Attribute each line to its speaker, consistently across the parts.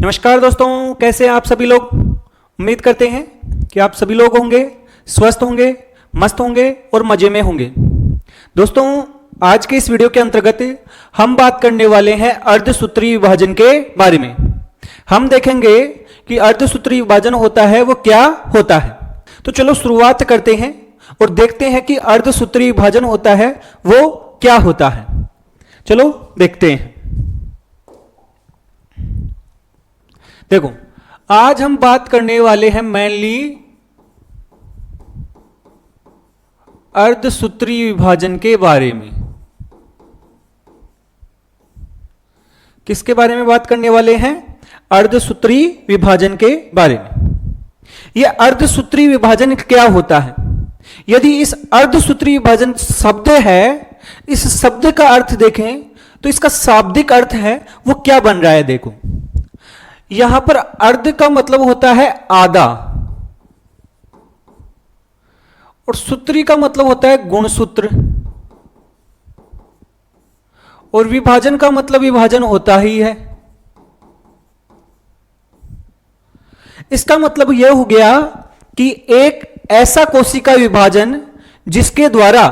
Speaker 1: नमस्कार दोस्तों, कैसे हैं आप सभी लोग। उम्मीद करते हैं कि आप सभी लोग होंगे स्वस्थ होंगे, मस्त होंगे और मजे में होंगे। दोस्तों, आज के इस वीडियो के अंतर्गत हम बात करने वाले हैं अर्धसूत्री विभाजन के बारे में। हम देखेंगे कि अर्धसूत्री विभाजन होता है वो क्या होता है। तो चलो शुरुआत करते हैं और देखते हैं कि अर्धसूत्री विभाजन होता है वो क्या होता है। चलो देखते हैं। देखो, आज हम बात करने वाले हैं मेनली अर्धसूत्री विभाजन के बारे में। किसके बारे में बात करने वाले हैं? अर्धसूत्री विभाजन के बारे में। यह अर्धसूत्री विभाजन क्या होता है? यदि इस अर्धसूत्री विभाजन शब्द है, इस शब्द का अर्थ देखें तो इसका शाब्दिक अर्थ है वो क्या बन रहा है। देखो, यहां पर अर्ध का मतलब होता है आधा और सूत्री का मतलब होता है गुणसूत्र और विभाजन का मतलब विभाजन होता ही है। इसका मतलब यह हो गया कि एक ऐसा कोशिका विभाजन जिसके द्वारा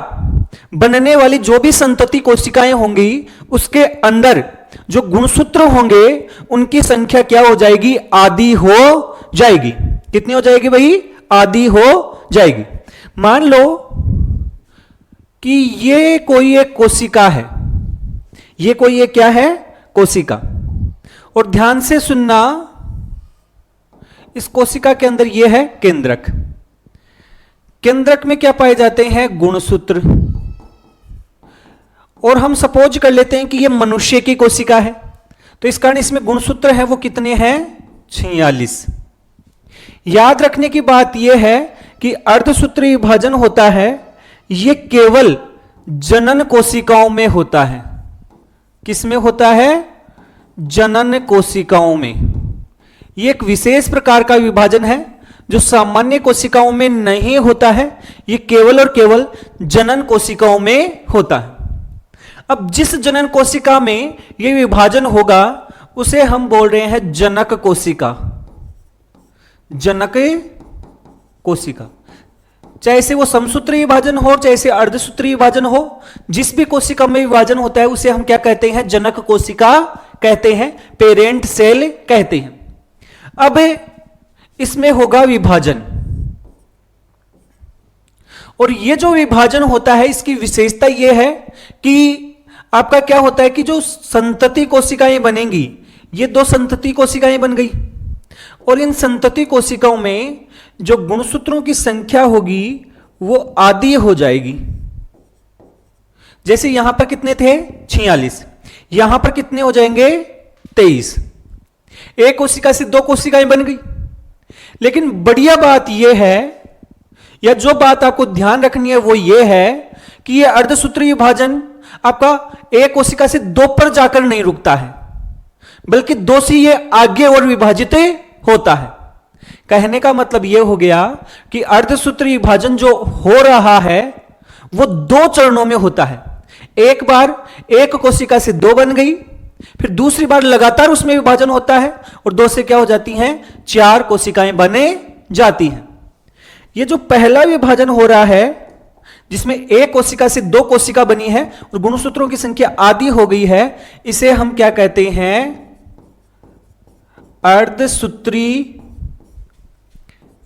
Speaker 1: बनने वाली जो भी संतति कोशिकाएं होंगी उसके अंदर जो गुणसूत्र होंगे उनकी संख्या क्या हो जाएगी? आधी हो जाएगी। कितनी हो जाएगी भाई? आधी हो जाएगी। मान लो कि ये कोई एक कोशिका है, ये कोई एक क्या है? कोशिका। और ध्यान से सुनना, इस कोशिका के अंदर ये है केंद्रक। केंद्रक में क्या पाए जाते हैं? गुणसूत्र। और हम सपोज कर लेते हैं कि ये मनुष्य की कोशिका है, तो इस कारण इसमें गुणसूत्र है वो कितने हैं? 46। याद रखने की बात यह है कि अर्धसूत्री विभाजन होता है ये केवल जनन कोशिकाओं में होता है। किस में होता है? जनन कोशिकाओं में। ये एक विशेष प्रकार का विभाजन है जो सामान्य कोशिकाओं में नहीं होता है, ये केवल और केवल जनन कोशिकाओं में होता है। अब जिस जनन कोशिका में यह विभाजन होगा उसे हम बोल रहे हैं जनक कोशिका। जनक कोशिका, चाहे से वो समसूत्री विभाजन हो चाहे से अर्धसूत्री विभाजन हो, जिस भी कोशिका में विभाजन होता है उसे हम क्या कहते हैं? जनक कोशिका कहते हैं, पेरेंट सेल कहते हैं। अब इसमें होगा विभाजन, और ये जो विभाजन होता है इसकी विशेषता यह है कि आपका क्या होता है कि जो संतति कोशिकाएं बनेंगी, ये दो संतति कोशिकाएं बन गई और इन संतति कोशिकाओं में जो गुणसूत्रों की संख्या होगी वो आधी हो जाएगी। जैसे यहां पर कितने थे? 46। यहां पर कितने हो जाएंगे? 23। एक कोशिका से दो कोशिकाएं बन गई। लेकिन बढ़िया बात यह है, या जो बात आपको ध्यान रखनी है वो ये है कि यह अर्धसूत्री विभाजन आपका एक कोशिका से दो पर जाकर नहीं रुकता है, बल्कि दो से यह आगे और विभाजित होता है। कहने का मतलब यह हो गया कि अर्धसूत्री विभाजन जो हो रहा है वो दो चरणों में होता है। एक बार एक कोशिका से दो बन गई, फिर दूसरी बार लगातार उसमें विभाजन होता है और दो से क्या हो जाती हैं? 4 कोशिकाएं बने जाती हैं। ये जो पहला विभाजन हो रहा है जिसमें एक कोशिका से दो कोशिका बनी है और गुणसूत्रों की संख्या आधी हो गई है, इसे हम क्या कहते हैं? अर्धसूत्री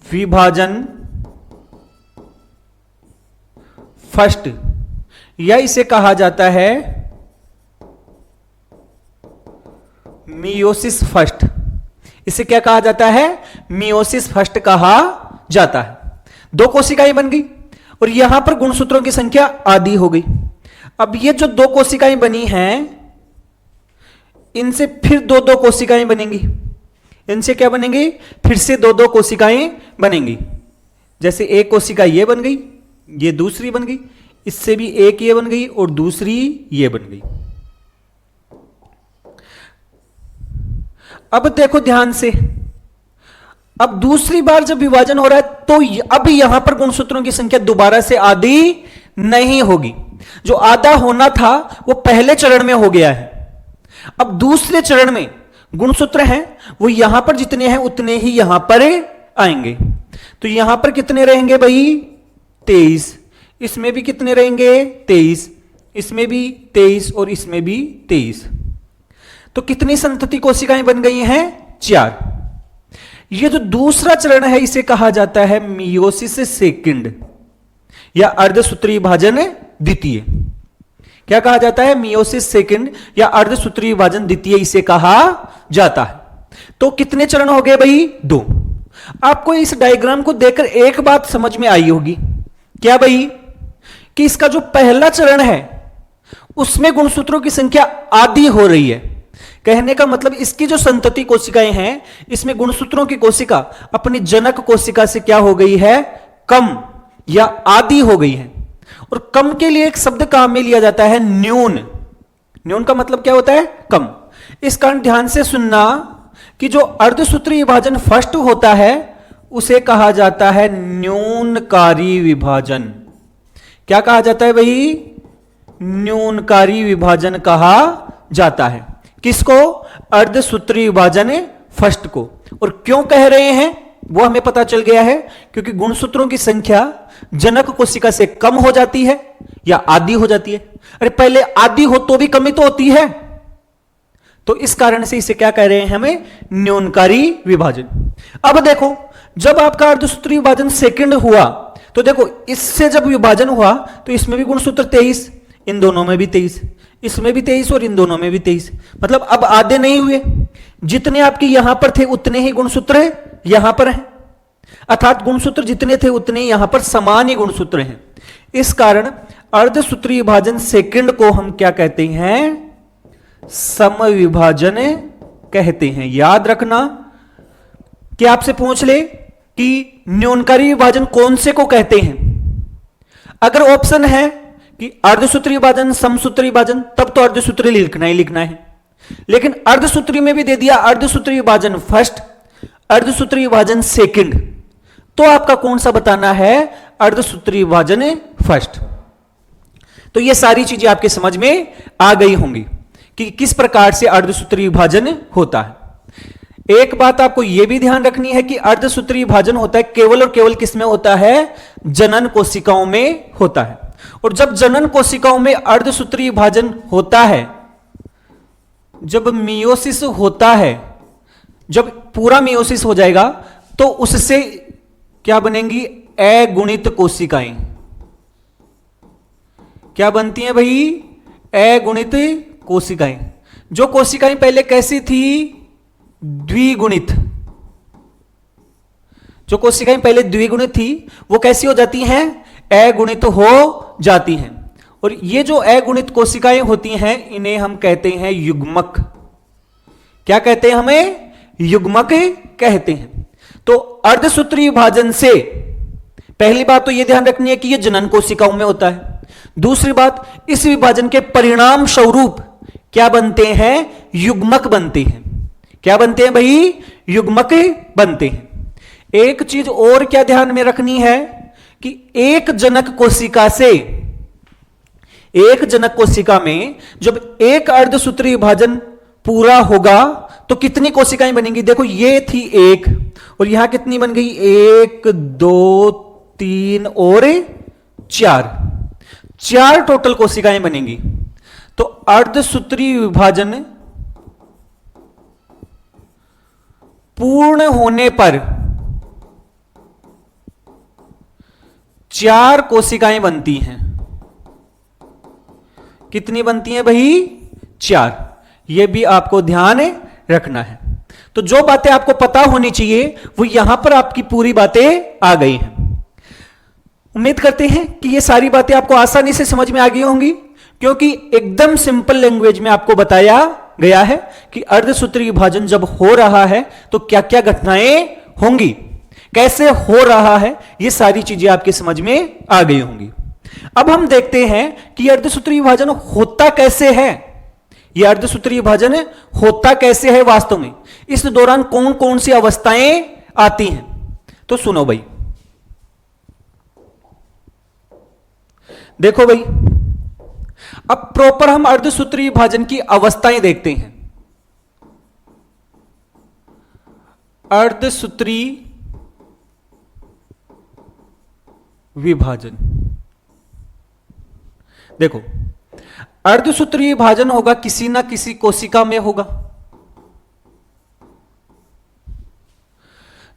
Speaker 1: विभाजन फर्स्ट, या इसे कहा जाता है मियोसिस फर्स्ट। इसे क्या कहा जाता है? मियोसिस फर्स्ट कहा जाता है। दो कोशिकाएं बन गई और यहां पर गुणसूत्रों की संख्या आधी हो गई। अब ये जो दो कोशिकाएं बनी हैं इनसे फिर दो दो कोशिकाएं बनेंगी। इनसे क्या बनेंगी? फिर से दो दो कोशिकाएं बनेंगी। जैसे एक कोशिका ये बन गई, ये दूसरी बन गई, इससे भी एक ये बन गई और दूसरी ये बन गई। अब देखो ध्यान से, अब दूसरी बार जब विभाजन हो रहा है तो अब यहां पर गुणसूत्रों की संख्या दोबारा से आधी नहीं होगी। जो आधा होना था वो पहले चरण में हो गया है। अब दूसरे चरण में गुणसूत्र हैं वो यहां पर जितने हैं उतने ही यहां पर आएंगे। तो यहां पर कितने रहेंगे भाई 23, इसमें भी कितने रहेंगे 23, इसमें भी 23 और इसमें भी 23। तो कितनी संतति कोशिकाएं बन गई हैं 4। ये जो दूसरा चरण है इसे कहा जाता है मियोसिस सेकंड या अर्धसूत्रीय विभाजन द्वितीय। क्या कहा जाता है मियोसिस सेकंड या अर्धसूत्रीय विभाजन द्वितीय इसे कहा जाता है। तो कितने चरण हो गए भाई 2। आपको इस डायग्राम को देखकर एक बात समझ में आई होगी, क्या भाई कि इसका जो पहला चरण है उसमें गुणसूत्रों की संख्या आधी हो रही है। कहने का मतलब इसकी जो संतति कोशिकाएं हैं इसमें गुणसूत्रों की कोशिका अपनी जनक कोशिका से क्या हो गई है कम या आधी हो गई है। और कम के लिए एक शब्द काम में लिया जाता है न्यून। न्यून का मतलब क्या होता है कम। इस कारण ध्यान से सुनना कि जो अर्धसूत्रीय विभाजन फर्स्ट होता है उसे कहा जाता है न्यूनकारी विभाजन। क्या कहा जाता है भाई न्यूनकारी विभाजन कहा जाता है। किसको अर्धसूत्रीय विभाजन फर्स्ट को। और क्यों कह रहे हैं वो हमें पता चल गया है, क्योंकि गुणसूत्रों की संख्या जनक कोशिका से कम हो जाती है या आधी हो जाती है। अरे पहले आधी हो तो भी कमी तो होती है, तो इस कारण से इसे क्या कह रहे हैं हमें न्यूनकारी विभाजन। अब देखो जब आपका अर्धसूत्रीय विभाजन सेकंड हुआ तो देखो इससे जब विभाजन हुआ तो इसमें भी गुणसूत्र 23, इन दोनों में भी 23, इसमें भी 23 और इन दोनों में भी 23। मतलब अब आधे नहीं हुए, जितने आपके यहां पर थे उतने ही गुणसूत्र यहां पर हैं, अर्थात गुणसूत्र जितने थे उतने यहां पर समान ही गुणसूत्र हैं। इस कारण अर्धसूत्रीय विभाजन सेकंड को हम क्या कहते हैं समविभाजन कहते हैं। याद रखना कि आपसे पूछ ले कि न्यूनकारी विभाजन कौन से को कहते हैं। अगर ऑप्शन है कि अर्धसूत्रीय विभाजन समसूत्रीय विभाजन तब तो अर्धसूत्रीय लिखना ही लिखना है, लेकिन अर्धसूत्रीय में भी दे दिया अर्धसूत्रीय विभाजन फर्स्ट अर्धसूत्रीय विभाजन सेकंड, तो आपका कौन सा बताना है अर्धसूत्रीय विभाजन फर्स्ट। तो ये सारी चीजें आपके समझ में आ गई होंगी कि किस प्रकार से अर्धसूत्रीय विभाजन होता है। एक बात आपको यह भी ध्यान रखनी है कि अर्धसूत्रीय विभाजन होता है केवल और केवल किस में होता है जनन कोशिकाओं में होता है। और जब जनन कोशिकाओं में अर्धसूत्रीय विभाजन होता है, जब मियोसिस होता है, जब पूरा मियोसिस हो जाएगा तो उससे क्या बनेंगी अगुणित कोशिकाएं। क्या बनती हैं भाई अगुणित कोशिकाएं। जो कोशिकाएं पहले कैसी थी द्विगुणित, जो कोशिकाएं पहले द्विगुणित थी वो कैसी हो जाती हैं अगुणित हो जाती हैं। और ये जो अगुणित कोशिकाएं होती हैं इन्हें हम कहते हैं युग्मक। क्या कहते हैं हमें युग्मक कहते हैं। तो अर्धसूत्रीय विभाजन से पहली बात तो यह ध्यान रखनी है कि यह जनन कोशिकाओं में होता है। दूसरी बात इस विभाजन के परिणाम स्वरूप क्या बनते हैं युग्मक बनते हैं। क्या बनते हैं भाई युग्मक बनते हैं। एक चीज और क्या ध्यान में रखनी है कि एक जनक कोशिका से एक जनक कोशिका में जब एक अर्धसूत्रीय विभाजन पूरा होगा तो कितनी कोशिकाएं बनेंगी। देखो ये थी एक और यहां कितनी बन गई 1 2 3 और 4 टोटल कोशिकाएं बनेंगी। तो अर्धसूत्रीय विभाजन पूर्ण होने पर 4 कोशिकाएं बनती हैं। कितनी बनती हैं भाई 4। यह भी आपको ध्यान रखना है। तो जो बातें आपको पता होनी चाहिए वो यहां पर आपकी पूरी बातें आ गई हैं। उम्मीद करते हैं कि ये सारी बातें आपको आसानी से समझ में आ गई होंगी, क्योंकि एकदम सिंपल लैंग्वेज में आपको बताया गया है कि अर्धसूत्रीय विभाजन जब हो रहा है तो क्या क्या घटनाएं होंगी, कैसे हो रहा है, ये सारी चीजें आपके समझ में आ गई होंगी। अब हम देखते हैं कि अर्धसूत्रीय विभाजन होता कैसे है। यह अर्धसूत्रीय विभाजन होता कैसे है वास्तव में, इस दौरान कौन कौन सी अवस्थाएं आती हैं। तो सुनो भाई, देखो भाई, अब प्रॉपर हम अर्धसूत्रीय विभाजन की अवस्थाएं देखते हैं। अर्धसूत्री विभाजन। देखो, अर्धसूत्री विभाजन होगा किसी ना किसी कोशिका में होगा।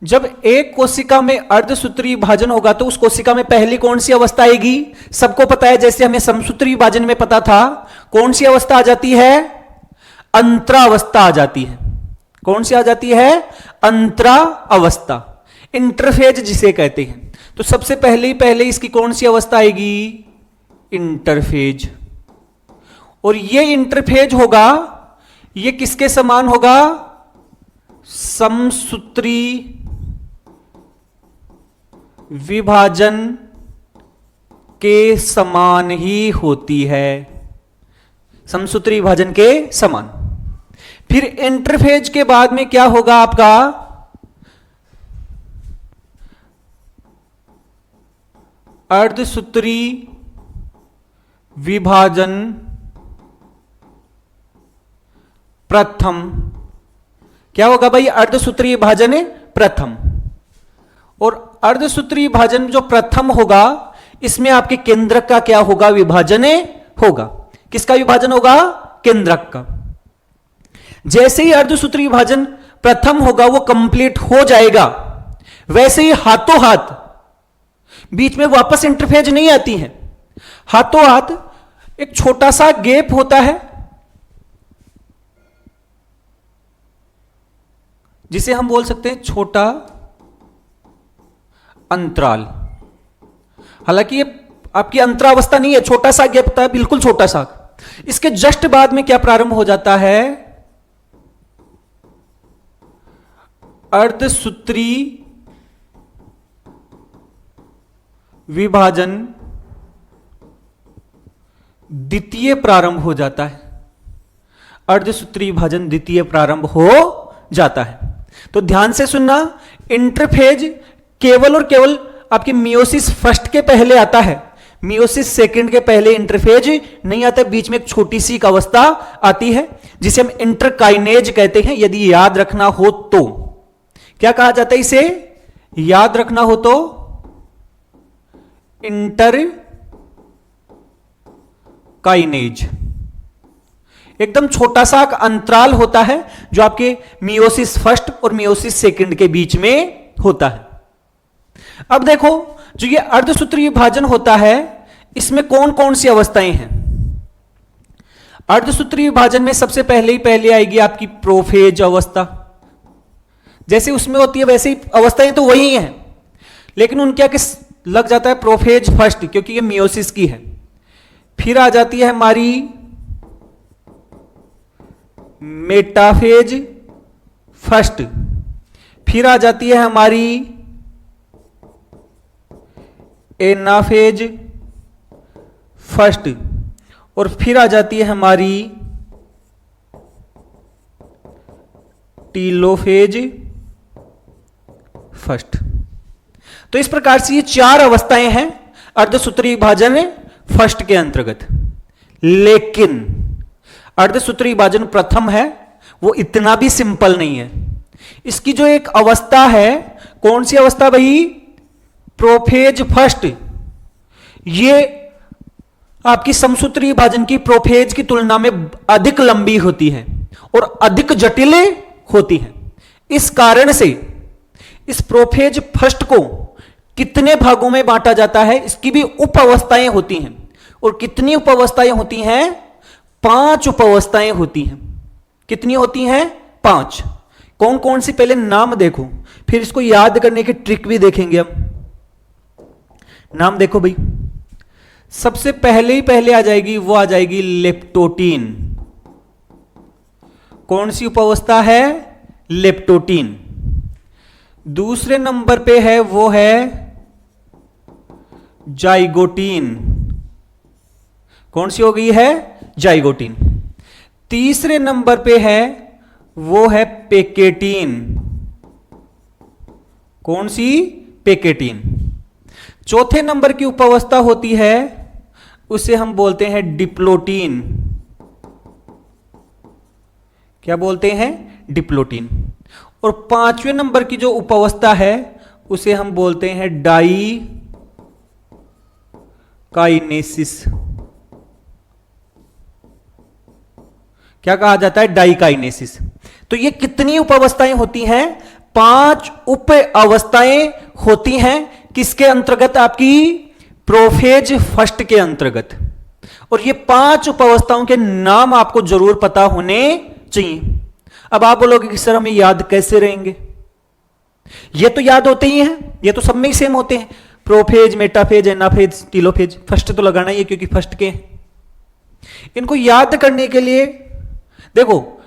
Speaker 1: जब एक कोशिका में अर्धसूत्री विभाजन होगा तो उस कोशिका में पहली कौन सी अवस्था आएगी? सबको पता है, जैसे हमें समसूत्री विभाजन में पता था, कौन सी अवस्था आ जाती है? अंतरावस्था आ जाती है। कौन सी आ जाती है? अंतरा अवस्था, इंटरफेज जिसे कहते हैं। तो सबसे पहले इसकी कौन सी अवस्था आएगी? इंटरफेज। और ये इंटरफेज होगा, ये किसके समान होगा? समसूत्री विभाजन के समान ही होती है, समसूत्री विभाजन के समान। फिर इंटरफेज के बाद में क्या होगा आपका? अर्धसूत्री विभाजन प्रथम। क्या होगा भाई? अर्धसूत्री विभाजन प्रथम। और अर्धसूत्री विभाजन जो प्रथम होगा, इसमें आपके केंद्रक का क्या होगा? विभाजन होगा। किसका विभाजन होगा? केंद्रक का। जैसे ही अर्धसूत्री विभाजन प्रथम होगा, वो कंप्लीट हो जाएगा, वैसे ही हाथों हाथ, बीच में वापस इंटरफेज नहीं आती है, हाथों हाथ एक छोटा सा गैप होता है, जिसे हम बोल सकते हैं छोटा अंतराल। हालांकि ये आपकी अंतरावस्था नहीं है, छोटा सा गैप होता है, बिल्कुल छोटा सा। इसके जस्ट बाद में क्या प्रारंभ हो जाता है? अर्धसूत्री विभाजन द्वितीय प्रारंभ हो जाता है। अर्धसूत्री विभाजन द्वितीय प्रारंभ हो जाता है। तो ध्यान से सुनना, इंटरफेज केवल और केवल आपकी मियोसिस फर्स्ट के पहले आता है, मियोसिस सेकंड के पहले इंटरफेज नहीं आता। बीच में एक छोटी सी एक अवस्था आती है जिसे हम इंटरकाइनेज कहते हैं। यदि याद रखना हो तो क्या कहा जाता है इसे? याद रखना हो तो इंटरकाइनेज। एकदम छोटा सा अंतराल होता है जो आपके मियोसिस फर्स्ट और मियोसिस सेकंड के बीच में होता है। अब देखो, जो ये अर्धसूत्री विभाजन होता है, इसमें कौन कौन सी अवस्थाएं हैं? अर्धसूत्री विभाजन में सबसे पहले आएगी आपकी प्रोफेज अवस्था। जैसे उसमें होती है वैसे ही अवस्थाएं तो वही हैं, लेकिन उनके आगे लग जाता है प्रोफेज फर्स्ट, क्योंकि ये मियोसिस की है। फिर आ जाती है हमारी मेटाफेज फर्स्ट। फिर आ जाती है हमारी एनाफेज फर्स्ट। और फिर आ जाती है हमारी टीलोफेज फर्स्ट। तो इस प्रकार से ये चार अवस्थाएं हैं अर्धसूत्री विभाजन फर्स्ट के अंतर्गत। लेकिन अर्धसूत्री विभाजन प्रथम है, वो इतना भी सिंपल नहीं है। इसकी जो एक अवस्था है, कौन सी अवस्था भाई? Prophase first. ये आपकी समसूत्री विभाजन की प्रोफेज की तुलना में अधिक लंबी होती है और अधिक जटिल होती है। इस कारण से इस प्रोफेज फर्स्ट को कितने भागों में बांटा जाता है, इसकी भी उप अवस्थाएं होती हैं। और कितनी उप अवस्थाएं होती हैं? 5 उप अवस्थाएं होती हैं। कितनी होती हैं? 5। कौन कौन सी, पहले नाम देखो, फिर इसको याद करने की ट्रिक भी देखेंगे हम। नाम देखो भाई, सबसे पहले आ जाएगी, वो आ जाएगी लेप्टोटीन। कौन सी उप अवस्था है? लेप्टोटीन। दूसरे नंबर पे है, वो है जाइगोटीन। कौन सी हो गई है? जाइगोटीन। तीसरे नंबर पे है, वो है पेकेटीन। कौन सी? पेकेटीन। चौथे नंबर की उपावस्था होती है, उसे हम बोलते हैं डिप्लोटीन। क्या बोलते हैं? डिप्लोटीन। और 5वें नंबर की जो उपावस्था है उसे हम बोलते हैं डाई काइनेसिस। क्या कहा जाता है? Diakinesis. तो ये कितनी उप अवस्थाएं होती हैं? 5 उप अवस्थाएं होती हैं। किसके अंतर्गत? आपकी प्रोफेज फर्स्ट के अंतर्गत। और ये 5 उप अवस्थाओं के नाम आपको जरूर पता होने चाहिए। अब आप बोलोगे कि सर हमें याद कैसे रहेंगे? ये तो याद होते ही हैं, ये तो सब में ही सेम होते हैं। Prophase, metaphase, anaphase, telophase. First तो लगाना ही है क्योंकि फर्स्ट के हैं। इनको याद करने के लिए देखो,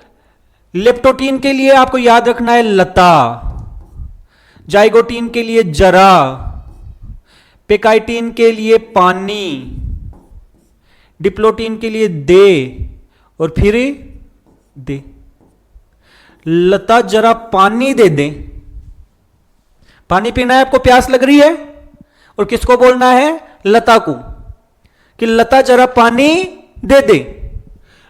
Speaker 1: लेप्टोटीन के लिए आपको याद रखना है लता, जाइगोटीन के लिए जरा, पेकाइटीन के लिए पानी, डिप्लोटीन के लिए दे और फिर दे। लता जरा पानी दे दे। पानी पीना है आपको, प्यास लग रही है, और किसको बोलना है? लता को, कि लता जरा पानी दे दे।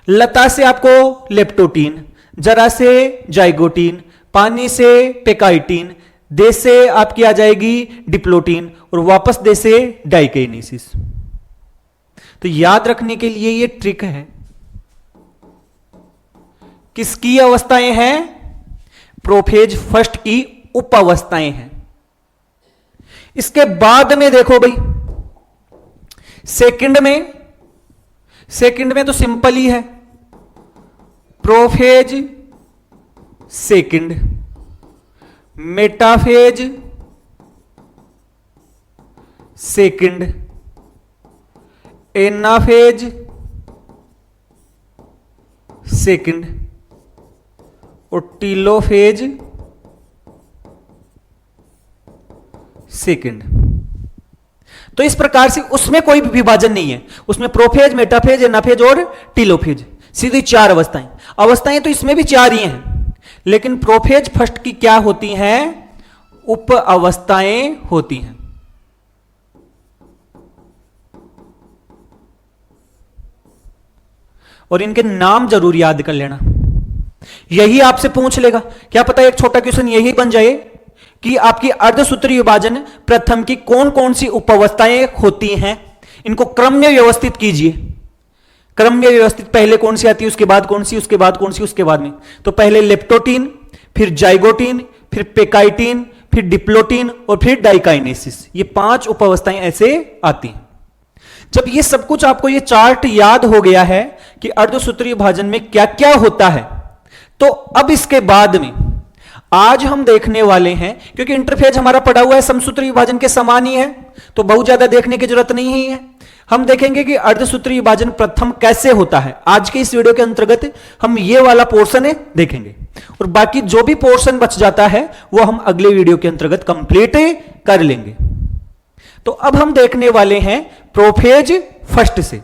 Speaker 1: लता से आपको लेप्टोटीन, जरा से जाइगोटीन, पानी से पेकाइटीन, दे से आपकी आ जाएगी डिप्लोटीन और वापस दे से डाइकाइनेसिस। तो याद रखने के लिए ये ट्रिक है। किसकी अवस्थाएं हैं? प्रोफेज फर्स्ट की उप अवस्थाएं हैं। इसके बाद में देखो भाई, सेकंड में तो सिंपल ही है, prophase second, metaphase second, anaphase second और टीलोफेज सेकंड। तो इस प्रकार से उसमें कोई भी विभाजन नहीं है। उसमें प्रोफेज, मेटाफेज, एनाफेज और टीलोफेज, सीधी 4 अवस्थाएं तो इसमें भी 4 ही हैं, लेकिन प्रोफेज फर्स्ट की क्या होती हैं? उप अवस्थाएं होती हैं। और इनके नाम जरूर याद कर लेना। यही आपसे पूछ लेगा, क्या पता एक छोटा क्वेश्चन यही बन जाए कि आपकी अर्धसूत्री विभाजन प्रथम की कौन कौन सी उपावस्थाएं होती हैं, इनको क्रम में व्यवस्थित कीजिए। क्रम में व्यवस्थित पहले कौन सी आती है, उसके बाद कौन सी, उसके बाद कौन सी, उसके बाद में। तो पहले लेप्टोटीन, फिर जाइगोटीन, फिर पेकाइटीन, फिर डिप्लोटीन और फिर डाइकाइनेसिस। ये 5 उपावस्थाएं ऐसे आती हैं। जब ये सब कुछ आपको ये चार्ट याद हो गया है कि अर्धसूत्री विभाजन में क्या क्या होता है, तो अब इसके बाद में आज हम देखने वाले हैं, क्योंकि इंटरफेज हमारा पड़ा हुआ है समसूत्री विभाजन के समान ही है, तो बहुत ज्यादा देखने की जरूरत नहीं है। हम देखेंगे कि अर्धसूत्री विभाजन प्रथम कैसे होता है। आज के इस वीडियो के अंतर्गत हम ये वाला पोर्शन देखेंगे, और बाकी जो भी पोर्शन बच जाता है वो हम अगले वीडियो के अंतर्गत कंप्लीट कर लेंगे। तो अब हम देखने वाले हैं प्रोफेज फर्स्ट से।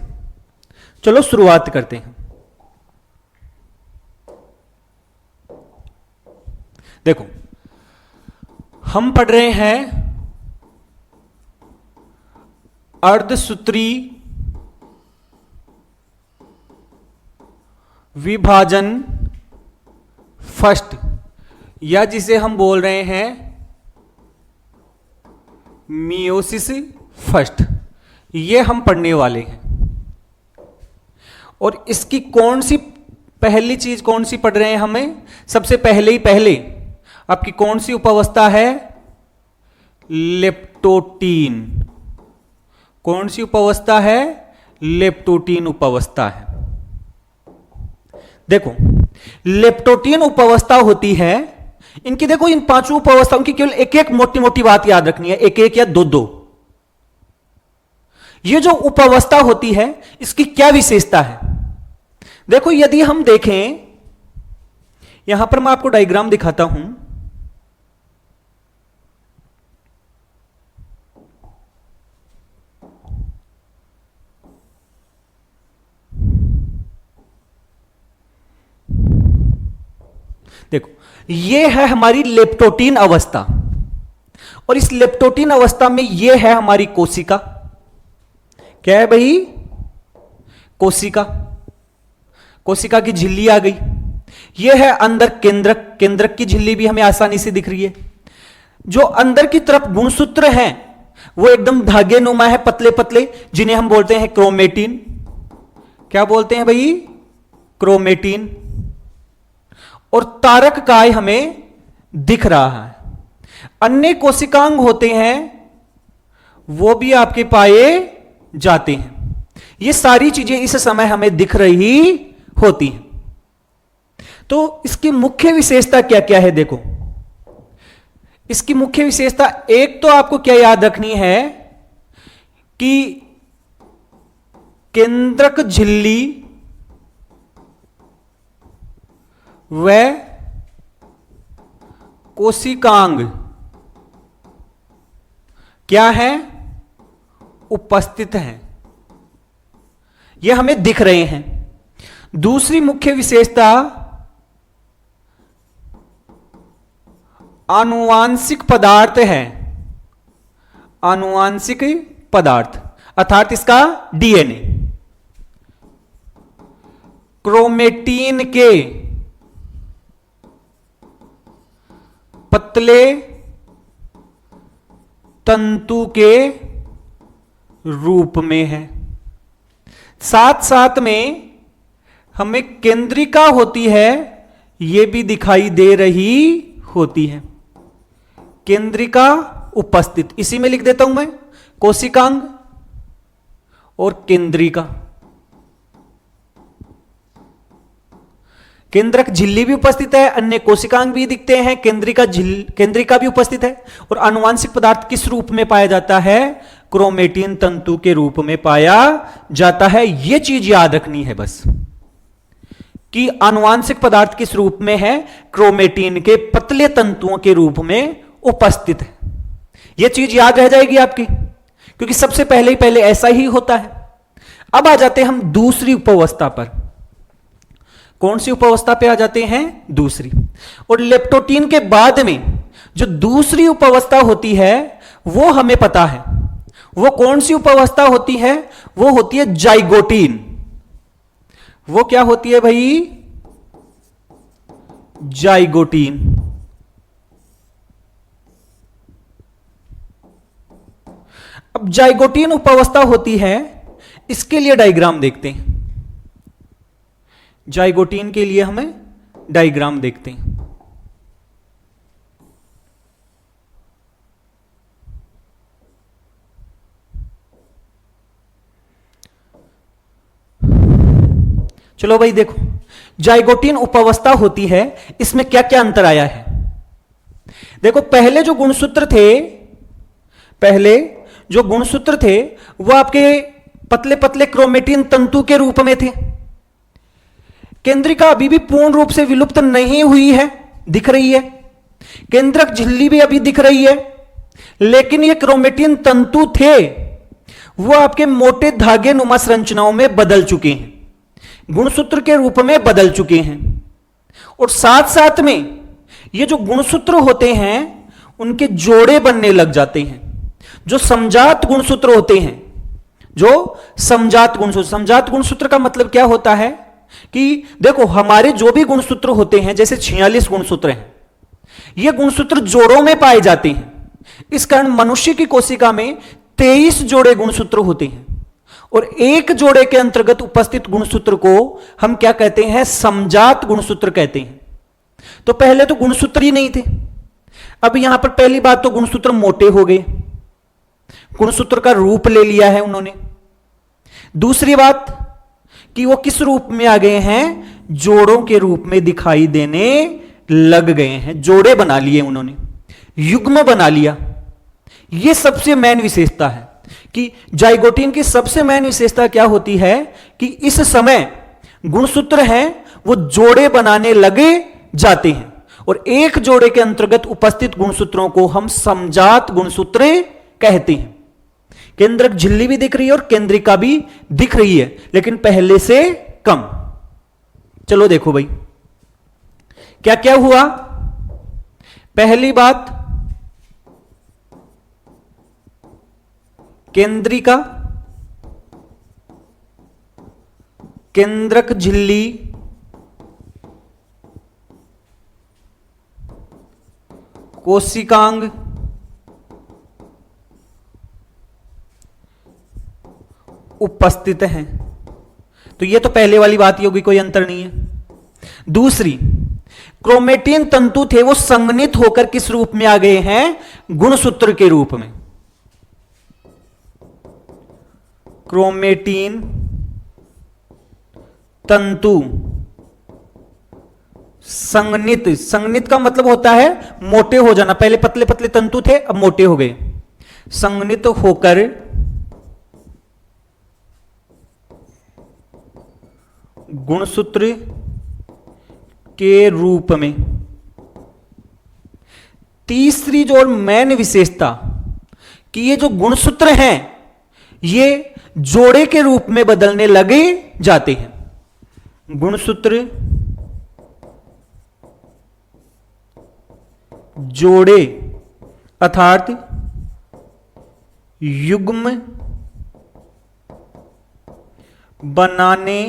Speaker 1: चलो शुरुआत करते हैं। देखो, हम पढ़ रहे हैं अर्धसूत्री विभाजन फर्स्ट, या जिसे हम बोल रहे हैं मियोसिस फर्स्ट, ये हम पढ़ने वाले हैं। और इसकी कौन सी पहली चीज कौन सी पढ़ रहे हैं हमें? सबसे पहले आपकी कौन सी उपावस्था है? लेप्टोटीन। कौन सी उपावस्था है? लेप्टोटीन उपावस्था है। देखो, लेप्टोटीन उपावस्था होती है, इनकी देखो इन 5 उपावस्थाओं की केवल एक एक मोटी मोटी बात याद रखनी है, एक एक या दो दो। ये जो उपावस्था होती है इसकी क्या विशेषता है? देखो, यदि हम देखें, यहां पर मैं आपको डायग्राम दिखाता हूं। देखो, ये है हमारी लेप्टोटीन अवस्था, और इस लेप्टोटीन अवस्था में ये है हमारी कोशिका। क्या है भाई? कोशिका। कोशिका की झिल्ली आ गई। यह है अंदर केंद्रक। केंद्रक की झिल्ली भी हमें आसानी से दिख रही है। जो अंदर की तरफ गुणसूत्र हैं वो एकदम धागे नुमा है, पतले पतले, जिन्हें हम बोलते हैं क्रोमेटिन। क्या बोलते हैं भाई? क्रोमेटिन। और तारक काय हमें दिख रहा है। अन्य कोशिकांग होते हैं वो भी आपके पाए जाते हैं। ये सारी चीजें इस समय हमें दिख रही होती हैं। तो इसकी मुख्य विशेषता क्या क्या है? देखो, इसकी मुख्य विशेषता एक तो आपको क्या याद रखनी है कि केंद्रक झिल्ली व कोशिकांग क्या है? उपस्थित हैं। यह हमें दिख रहे हैं। दूसरी मुख्य विशेषता आनुवांशिक पदार्थ है। आनुवांशिक पदार्थ अर्थात इसका डीएनए। क्रोमेटिन के पतले तंतु के रूप में है। साथ साथ में हमें केंद्रिका होती है, यह भी दिखाई दे रही होती है। केंद्रिका उपस्थित, इसी में लिख देता हूं मैं, कोशिकांग और केंद्रिका। केंद्रक झिल्ली भी उपस्थित है, अन्य कोशिकांग भी दिखते हैं, केंद्रिका भी उपस्थित है। और आनुवांशिक पदार्थ किस रूप में पाया जाता है? क्रोमेटिन तंतु के रूप में पाया जाता है। यह चीज याद रखनी है बस कि आनुवांशिक पदार्थ किस रूप में है? क्रोमेटिन के पतले तंतुओं के रूप में उपस्थित है। यह चीज याद रह जाएगी आपकी, क्योंकि सबसे पहले ऐसा ही होता है। अब आ जाते हैं हम दूसरी उपावस्था पर। कौन सी उपावस्था पे आ जाते हैं? दूसरी। और लेप्टोटीन के बाद में जो दूसरी उपावस्था होती है वो हमें पता है। वो कौन सी उपावस्था होती है? वो होती है जाइगोटीन। वो क्या होती है भाई? जाइगोटीन। अब जाइगोटीन उपावस्था होती है, इसके लिए डायग्राम देखते हैं। जाइगोटीन के लिए हमें डायग्राम देखते हैं। चलो भाई देखो, जाइगोटीन उपावस्था होती है, इसमें क्या क्या अंतर आया है? देखो, पहले जो गुणसूत्र थे वो आपके पतले पतले क्रोमेटिन तंतु के रूप में थे। केंद्रिका अभी भी पूर्ण रूप से विलुप्त नहीं हुई है, दिख रही है। केंद्रक झिल्ली भी अभी दिख रही है, लेकिन ये क्रोमेटिन तंतु थे वो आपके मोटे धागे नुमा संरचनाओं में बदल चुके हैं, गुणसूत्र के रूप में बदल चुके हैं। और साथ साथ में ये जो गुणसूत्र होते हैं उनके जोड़े बनने लग जाते हैं। जो समजात गुणसूत्र होते हैं, समजात गुणसूत्र का मतलब क्या होता है कि देखो, हमारे जो भी गुणसूत्र होते हैं, जैसे 46 गुणसूत्र हैं, ये गुणसूत्र जोड़ों में पाए जाते हैं। इस कारण मनुष्य की कोशिका में 23 जोड़े गुणसूत्र होते हैं। और एक जोड़े के अंतर्गत उपस्थित गुणसूत्र को हम क्या कहते हैं? समजात गुणसूत्र कहते हैं। तो पहले तो गुणसूत्र ही नहीं थे। अब यहां पर पहली बात तो गुणसूत्र मोटे हो गए, गुणसूत्र का रूप ले लिया है उन्होंने। दूसरी बात कि वो किस रूप में आ गए हैं? जोड़ों के रूप में दिखाई देने लग गए हैं। जोड़े बना लिए उन्होंने, युग्म बना लिया। यह सबसे मेन विशेषता है कि जाइगोटीन की सबसे मेन विशेषता क्या होती है कि इस समय गुणसूत्र हैं वो जोड़े बनाने लगे जाते हैं। और एक जोड़े के अंतर्गत उपस्थित गुणसूत्रों को हम समजात गुणसूत्र कहते हैं। केंद्रक झिल्ली भी दिख रही है और केंद्रिका भी दिख रही है, लेकिन पहले से कम। चलो देखो भाई क्या क्या हुआ। पहली बात, केंद्रिका, केंद्रक झिल्ली कोशिकांग उपस्थित हैं। तो ये तो पहले वाली बात ही होगी, कोई अंतर नहीं है। दूसरी, क्रोमेटिन तंतु थे वो संघनित होकर किस रूप में आ गए हैं? गुणसूत्र के रूप में। क्रोमेटिन तंतु संघनित, संघनित का मतलब होता है मोटे हो जाना। पहले पतले पतले तंतु थे, अब मोटे हो गए। संघनित होकर गुणसूत्र के रूप में। तीसरी जो और मेन विशेषता कि ये जो गुणसूत्र हैं ये जोड़े के रूप में बदलने लगे जाते हैं। गुणसूत्र जोड़े अर्थात युग्म बनाने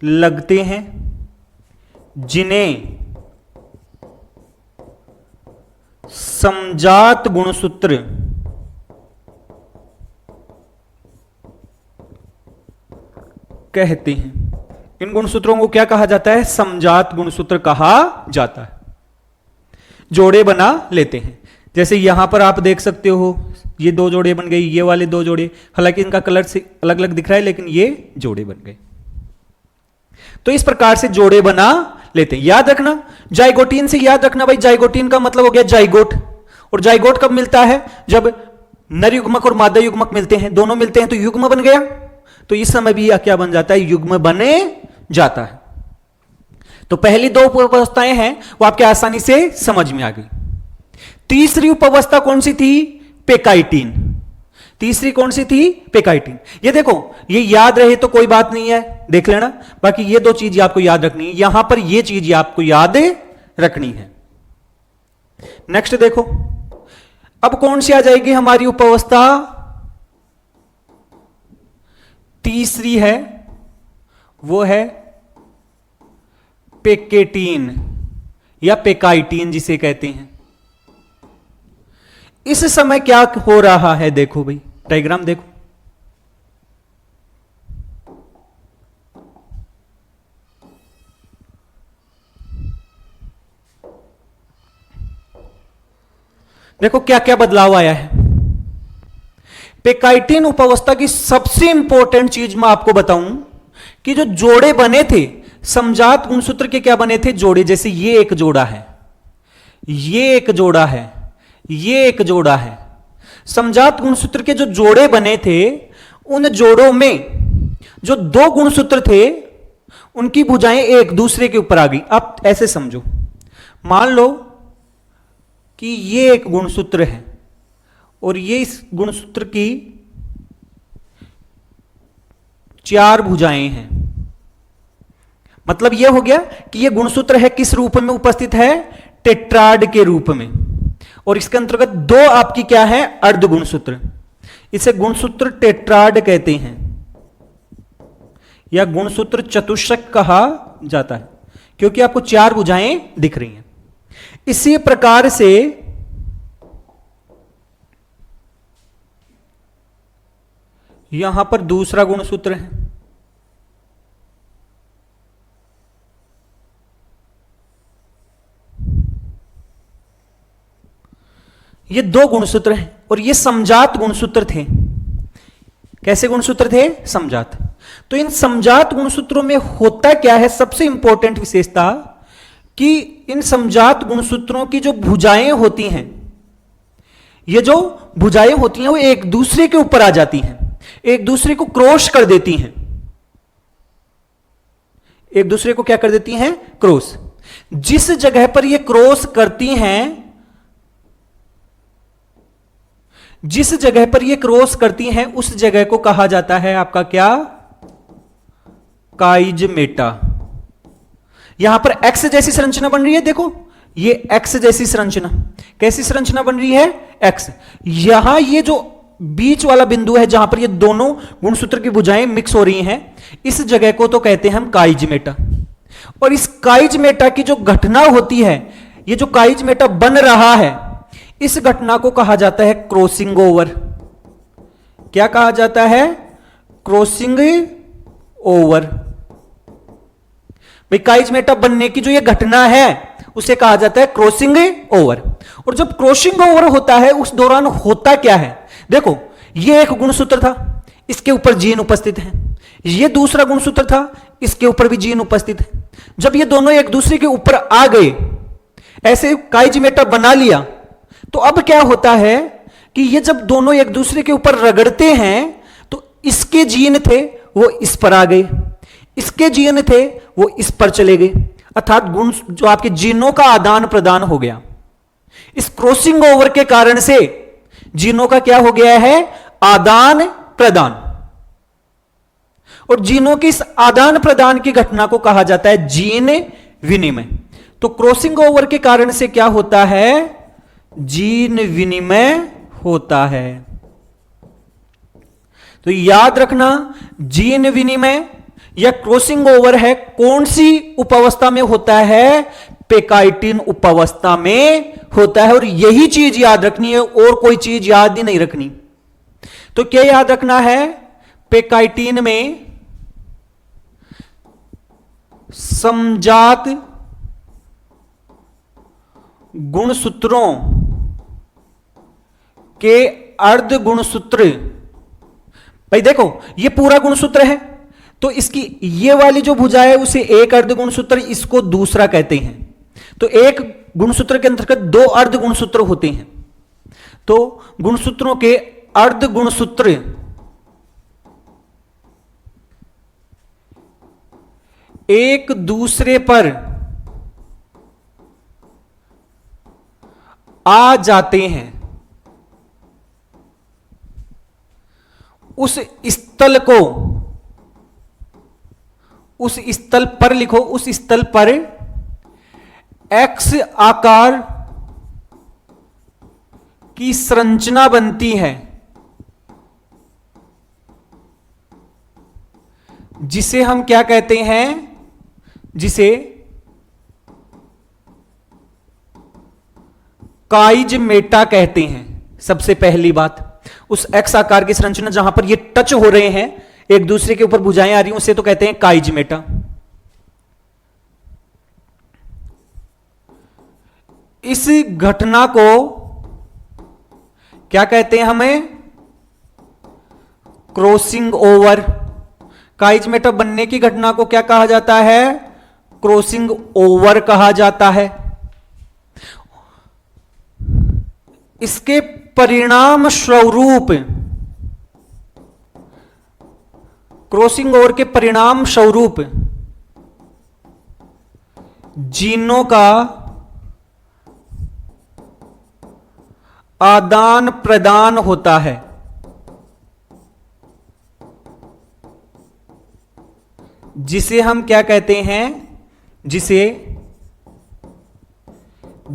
Speaker 1: लगते हैं, जिन्हें समजात गुणसूत्र कहते हैं। इन गुणसूत्रों को क्या कहा जाता है? समजात गुणसूत्र कहा जाता है। जोड़े बना लेते हैं। जैसे यहां पर आप देख सकते हो ये दो जोड़े बन गए, ये वाले दो जोड़े, हालांकि इनका कलर से अलग अलग दिख रहा है लेकिन ये जोड़े बन गए। तो इस प्रकार से जोड़े बना लेते हैं। याद रखना, जाइगोटीन से याद रखना भाई, जाइगोटीन का मतलब हो गया जाइगोट। और जाइगोट कब मिलता है? जब नर युग्मक और मादा युग्मक मिलते हैं, दोनों मिलते हैं तो युग्म बन गया। तो इस समय भी क्या बन जाता है? युग्म बने जाता है। तो पहली दो उपावस्थाएं हैं वो आपके आसानी से समझ में आ गई। तीसरी उपावस्था कौन सी थी? पेकाइटिन। तीसरी कौन सी थी? पेकाइटिन। ये देखो, ये याद रहे तो कोई बात नहीं है, देख लेना। बाकी ये दो चीज आपको याद रखनी है, यहां पर ये चीज आपको याद रखनी है। नेक्स्ट देखो, अब कौन सी आ जाएगी हमारी उपावस्था? तीसरी है, वो है पेकेटीन या पेकाइटीन जिसे कहते हैं। इस समय क्या हो रहा है? देखो भाई, डायग्राम देखो। देखो क्या क्या बदलाव आया है। पेकाइटिन उपावस्था की सबसे इंपॉर्टेंट चीज मैं आपको बताऊं कि जो जोड़े बने थे समजात गुणसूत्र के, क्या बने थे? जोड़े। जैसे ये एक जोड़ा है, ये एक जोड़ा है, ये एक जोड़ा है। समजात गुणसूत्र के जो जोड़े बने थे उन जोड़ों में जो दो गुणसूत्र थे उनकी भुजाएं एक दूसरे के ऊपर आ गई। आप ऐसे समझो, मान लो कि ये एक गुणसूत्र है और ये इस गुणसूत्र की चार भुजाएं हैं। मतलब यह हो गया कि यह गुणसूत्र है किस रूप में उपस्थित है? टेट्राड के रूप में। और इसके अंतर्गत दो आपकी क्या है? अर्ध गुणसूत्र। इसे गुणसूत्र टेट्राड कहते हैं या गुणसूत्र चतुष्क कहा जाता है, क्योंकि आपको चार भुजाएं दिख रही हैं। इसी प्रकार से यहां पर दूसरा गुणसूत्र है, ये दो गुणसूत्र हैं और ये समजात गुणसूत्र थे। कैसे गुणसूत्र थे? समजात। तो इन समजात गुणसूत्रों में होता क्या है? सबसे इंपॉर्टेंट विशेषता कि इन समजात गुणसूत्रों की जो भुजाएं होती हैं, ये जो भुजाएं होती हैं वो एक दूसरे के ऊपर आ जाती हैं, एक दूसरे को क्रॉस कर देती हैं। एक दूसरे को क्या कर देती हैं? क्रॉस। जिस जगह पर ये क्रॉस करती हैं, जिस जगह पर ये क्रॉस करती हैं उस जगह को कहा जाता है आपका क्या? काइजमेटा। यहां पर एक्स जैसी संरचना बन रही है। देखो ये एक्स जैसी संरचना, कैसी संरचना बन रही है? एक्स। यहां ये जो बीच वाला बिंदु है जहां पर ये दोनों गुणसूत्र की भुजाएं मिक्स हो रही हैं, इस जगह को तो कहते हैं हम काइजमेटा। और इस काइजमेटा की जो घटना होती है ये जो काइजमेटा बन रहा है, इस घटना को कहा जाता है क्रॉसिंग ओवर। क्या कहा जाता है? Crossing over. भाई काइजमेटा बनने की जो ये घटना है उसे कहा जाता है क्रॉसिंग ओवर। और जब क्रॉसिंग ओवर होता है उस दौरान होता क्या है? देखो, ये एक गुणसूत्र था, इसके ऊपर जीन उपस्थित है। ये दूसरा गुणसूत्र था, इसके ऊपर भी जीन उपस्थित है। जब ये दोनों एक दूसरे के ऊपर आ गए, ऐसे काइजमेटा बना लिया, तो अब क्या होता है कि ये जब दोनों एक दूसरे के ऊपर रगड़ते हैं तो इसके जीन थे वो इस पर आ गए, इसके जीन थे वो इस पर चले गए, अर्थात गुण जो आपके जीनों का आदान प्रदान हो गया। इस क्रॉसिंग ओवर के कारण से जीनों का क्या हो गया है? आदान प्रदान। और जीनों के इस आदान प्रदान की घटना को कहा जाता है जीन विनिमय। तो क्रॉसिंग ओवर के कारण से क्या होता है? जीन विनिमय होता है। तो याद रखना, जीन विनिमय या क्रॉसिंग ओवर है कौन सी उपावस्था में होता है? पेकाइटिन उपावस्था में होता है। और यही चीज याद रखनी है, और कोई चीज याद ही नहीं रखनी। तो क्या याद रखना है? पेकाइटिन में समजात गुणसूत्रों के अर्ध गुणसूत्र। भाई देखो, ये पूरा गुणसूत्र है, तो इसकी ये वाली जो भुजा है उसे एक अर्ध गुणसूत्र, इसको दूसरा कहते हैं। तो एक गुणसूत्र के अंतर्गत दो अर्ध गुणसूत्र होते हैं। तो गुणसूत्रों के अर्ध गुणसूत्र एक दूसरे पर आ जाते हैं। उस स्थल को, उस स्थल पर लिखो, उस स्थल पर एक्स आकार की संरचना बनती है, जिसे हम क्या कहते हैं? जिसे काइजमेटा कहते हैं। सबसे पहली बात, उस एक्स आकार की संरचना जहां पर ये टच हो रहे हैं, एक दूसरे के ऊपर भुजाएं आ रही हैं, उसे तो कहते हैं काइजमेटा। इस घटना को क्या कहते हैं? हमें क्रॉसिंग ओवर। काइजमेटा बनने की घटना को क्या कहा जाता है? क्रॉसिंग ओवर कहा जाता है। इसके परिणाम स्वरूप, क्रॉसिंग ओवर के परिणाम स्वरूप जीनों का आदान प्रदान होता है, जिसे हम क्या कहते हैं? जिसे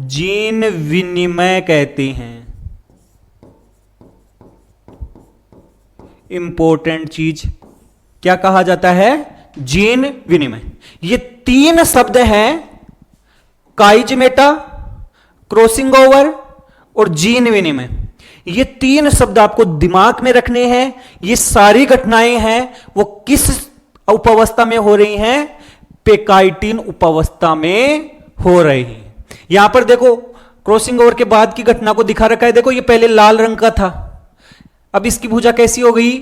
Speaker 1: जीन विनिमय कहते हैं। इंपॉर्टेंट चीज क्या कहा जाता है? जीन विनिमय। ये तीन शब्द हैं, काइजमेटा, क्रॉसिंग ओवर और जीन विनिमय। ये तीन शब्द आपको दिमाग में रखने हैं। ये सारी घटनाएं हैं वो किस उपावस्था में हो रही हैं? पेकाइटिन उपावस्था में हो रही हैं। यहां पर देखो, क्रॉसिंग ओवर के बाद की घटना को दिखा रखा है। देखो, ये पहले लाल रंग का था, अब इसकी भुजा कैसी हो गई?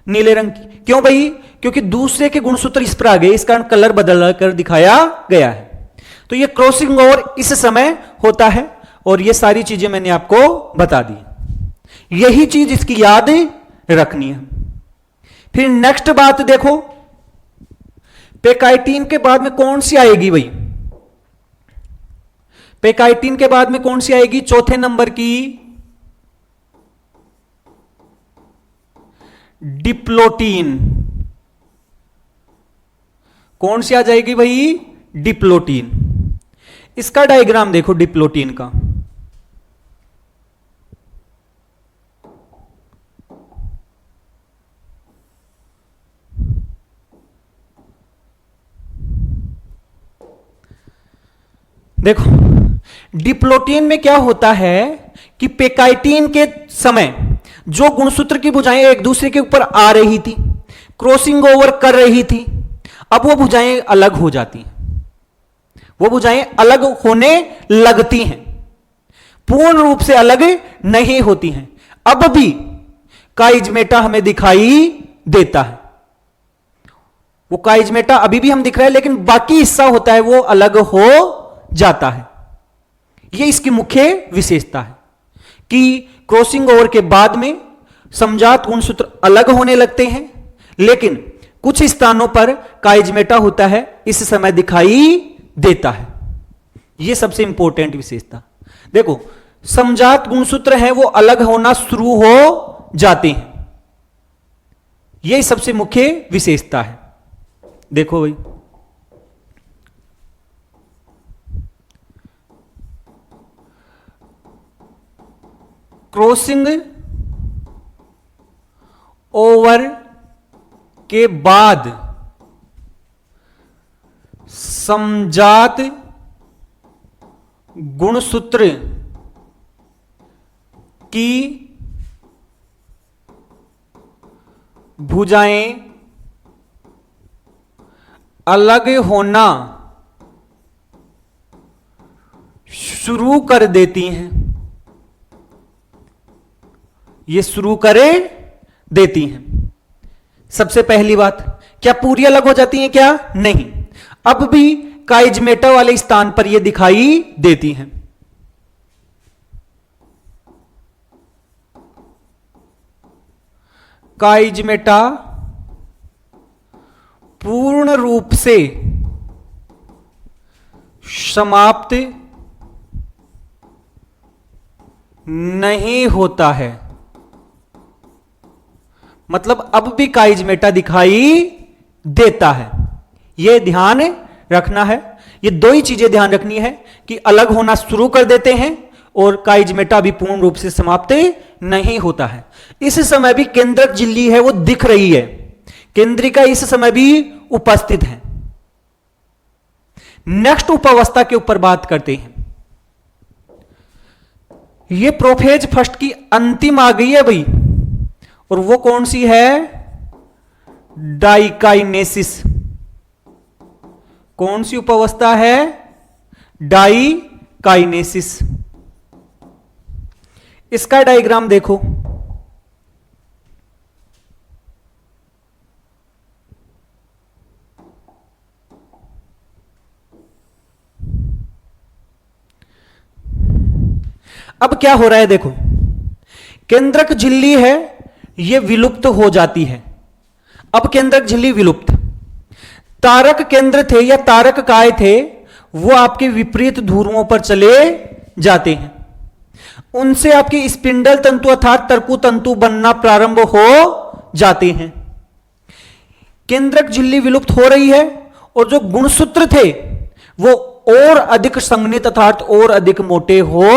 Speaker 1: नीले रंग की। क्यों भाई? क्योंकि दूसरे के गुणसूत्र इस पर आ गए, इस कारण कलर बदल कर दिखाया गया है। तो ये क्रॉसिंग ओवर इस समय होता है, और ये सारी चीजें मैंने आपको बता दी। यही चीज इसकी याद रखनी है। फिर नेक्स्ट बात देखो, पेकाइटिन के बाद में कौन सी आएगी भाई? पेकाइटिन के बाद में कौन सी आएगी? चौथे नंबर की डिप्लोटीन। कौन सी आ जाएगी भाई? डिप्लोटीन। इसका डायग्राम देखो डिप्लोटीन का। देखो, डिप्लोटियन में क्या होता है कि पेकाइटिन के समय जो गुणसूत्र की भुजाएं एक दूसरे के ऊपर आ रही थी, क्रॉसिंग ओवर कर रही थी, अब वो भुजाएं अलग हो जाती हैं, वो भुजाएं अलग होने लगती हैं, पूर्ण रूप से अलग नहीं होती हैं। अब भी काइजमेटा हमें दिखाई देता है, वो काइजमेटा अभी भी हम दिख रहा है, लेकिन बाकी हिस्सा होता है वो अलग हो जाता है। ये इसकी मुख्य विशेषता है कि क्रॉसिंग ओवर के बाद में समजात गुणसूत्र अलग होने लगते हैं, लेकिन कुछ स्थानों पर काइजमेटा होता है, इस समय दिखाई देता है। यह सबसे इंपॉर्टेंट विशेषता। देखो, समजात गुणसूत्र हैं वो अलग होना शुरू हो जाते हैं, यह सबसे मुख्य विशेषता है। देखो भाई, क्रॉसिंग ओवर के बाद समजात गुणसूत्र की भुजाएं अलग होना शुरू कर देती हैं, ये शुरू करे देती हैं। सबसे पहली बात, क्या पूरी अलग हो जाती हैं? क्या नहीं, अब भी काइजमेटा वाले स्थान पर ये दिखाई देती हैं। काइजमेटा पूर्ण रूप से समाप्त नहीं होता है, मतलब अब भी काइजमेटा दिखाई देता है। यह ध्यान रखना है, ये दो ही चीजें ध्यान रखनी है कि अलग होना शुरू कर देते हैं और काइजमेटा भी पूर्ण रूप से समाप्त नहीं होता है। इस समय भी केंद्रक झिल्ली है वो दिख रही है, केंद्रिका इस समय भी उपस्थित है। नेक्स्ट उपावस्था के ऊपर बात करते हैं। ये प्रोफेज फर्स्ट की अंतिम आ गई है भाई, और वो कौन सी है? डाइकाइनेसिस। कौन सी उपावस्था है? डाइकाइनेसिस। इसका डायग्राम देखो, अब क्या हो रहा है देखो, केंद्रक झिल्ली है ये विलुप्त हो जाती है। अब केंद्रक झिल्ली विलुप्त, तारक केंद्र थे या तारक काय थे वो आपके विपरीत ध्रुवों पर चले जाते हैं, उनसे आपके स्पिंडल तंतु अर्थात तर्कु तंतु बनना प्रारंभ हो जाते हैं। केंद्रक झिल्ली विलुप्त हो रही है और जो गुणसूत्र थे वो और अधिक संघनित अर्थात और अधिक मोटे हो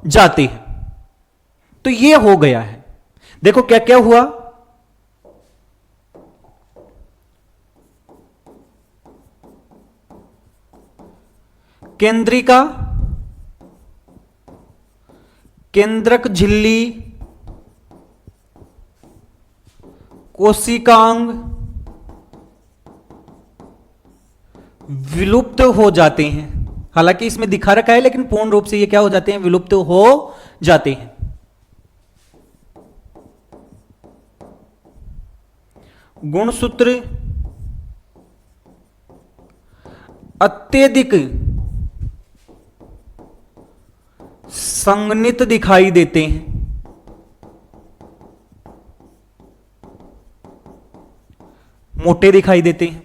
Speaker 1: जाते हैं। तो ये हो गया है। देखो क्या क्या हुआ, केंद्रिका, केंद्रक झिल्ली, कोशिकांग विलुप्त हो जाते हैं। हालांकि इसमें दिखा रखा है लेकिन पूर्ण रूप से ये क्या हो जाते हैं? विलुप्त हो जाते हैं। गुणसूत्र अत्यधिक संघनित दिखाई देते हैं, मोटे दिखाई देते हैं।